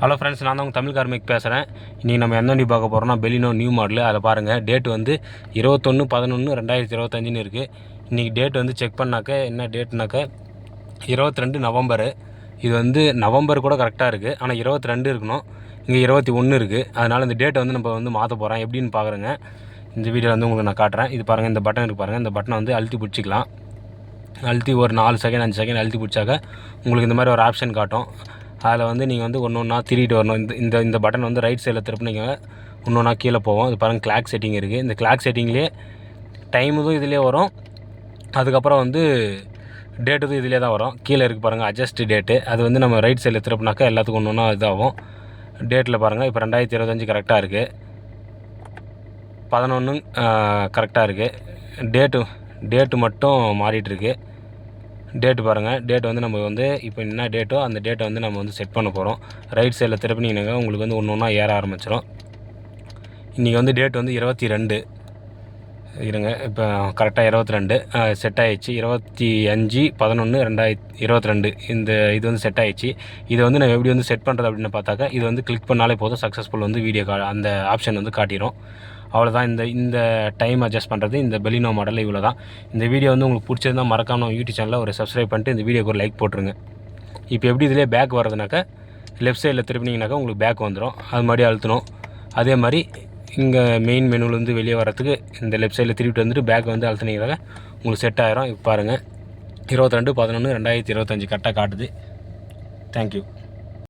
Hello friends, நான் தான் உங்கள் தமிழ் கார்மிக் பேசுகிறேன். இன்றைக்கி நம்ம எந்த வண்டி பார்க்க போகிறோம்னா பெலினோ நியூ மாடலு. அதை பாருங்கள், டேட் வந்து 21/11/2025 இருக்குது. இன்றைக்கி டேட் வந்து செக் பண்ணாக்க என்ன டேட்னாக்க 22 நவம்பரு. இது வந்து நவம்பர் கூட கரெக்டாக இருக்குது, ஆனால் 22 இருக்கணும், இங்கே 21 இருக்குது. அதனால் இந்த டேட்டை வந்து நம்ம வந்து மாற்ற போகிறோம். எப்படின்னு பார்க்குறேங்க, இந்த வீடியோவில் வந்து உங்களுக்கு நான் காட்டுறேன். இது பாருங்கள், இந்த பட்டன் இருக்குது பாருங்கள், இந்த பட்டனை வந்து அழுத்தி பிடிச்சிக்கலாம். அழுத்தி ஒரு 4 செகண்ட் 5 செகண்ட் அழுத்தி பிடிச்சாக்க உங்களுக்கு இந்த மாதிரி ஒரு ஆப்ஷன் காட்டும். அதில் வந்து நீங்கள் வந்து ஒன்று ஒன்றா திருட்டு வரணும். இந்த பட்டன் வந்து ரைட் சைடில் திருப்பினீங்க ஒன்று ஒன்றா கீழே போவோம். இது பாருங்கள், கிளாக் செட்டிங் இருக்குது. இந்த கிளாக் செட்டிங்லேயே டைமுதும் இதிலே வரும், அதுக்கப்புறம் வந்து டேட்டுதும் இதிலே தான் வரும். கீழே இருக்குது பாருங்கள் அட்ஜஸ்ட் டேட்டு. அது வந்து நம்ம ரைட் சைடில் திருப்பினாக்கா எல்லாத்துக்கும் ஒன்று ஒன்றா இதாகும். டேட்டில் பாருங்கள், இப்போ 2025 கரெக்டாக இருக்குது, 11 கரெக்டாக இருக்குது. டேட்டு மட்டும் மாறிட்டுருக்கு. டேட்டு பாருங்கள், டேட் வந்து நம்ம வந்து இப்போ என்ன டேட்டோ அந்த டேட்டை வந்து நம்ம வந்து செட் பண்ண போகிறோம். ரைட் சைடில் திருப்பினீங்கன்னா உங்களுக்கு வந்து ஒன்று ஒன்றா ஏற ஆரம்பிச்சிடும். இன்றைக்கி வந்து டேட் வந்து 22 இருங்க, இப்போ கரெக்டாக 22 செட் ஆகிடுச்சு. 25/11/2022 இது வந்து செட் ஆகிடுச்சு. இதை வந்து நான் எப்படி வந்து செட் பண்ணுறது அப்படின்னு பார்த்தாக்கா, இது வந்து கிளிக் பண்ணாலே போதும், சக்ஸஸ்ஃபுல் வந்து வீடியோ அந்த ஆப்ஷன் வந்து காட்டிடும். அவ்வளோதான். இந்த டைம் அட்ஜஸ்ட் பண்ணுறது இந்த பெலினோ மாடல் இவ்வளோ தான். இந்த வீடியோ வந்து உங்களுக்கு பிடிச்சிருந்தால் மறக்காம யூடியூப் சேனலில் ஒரு சப்ஸ்கிரைப் பண்ணிட்டு இந்த வீடியோக்கு ஒரு லைக் போட்டுருங்க. இப்போ எப்படி இதிலே பேக் வரதுனாக்கா லெஃப்ட் சைடில் திருப்பினீங்கனாக்கா உங்களுக்கு பேக் வந்துடும். அது மாதிரி அழுத்தணும். அதே மாதிரி இங்கே மெயின் மெனுவிலேருந்து வெளியே வரத்துக்கு இந்த லெஃப்ட் சைடில் திருப்பிட்டு வந்துட்டு பேக் வந்து அழுத்தினீங்கனாக்கா உங்களுக்கு செட் ஆகிரும். இப்போ பாருங்கள், 22/11/2025 கரெக்டாக காட்டுது. தேங்க்யூ.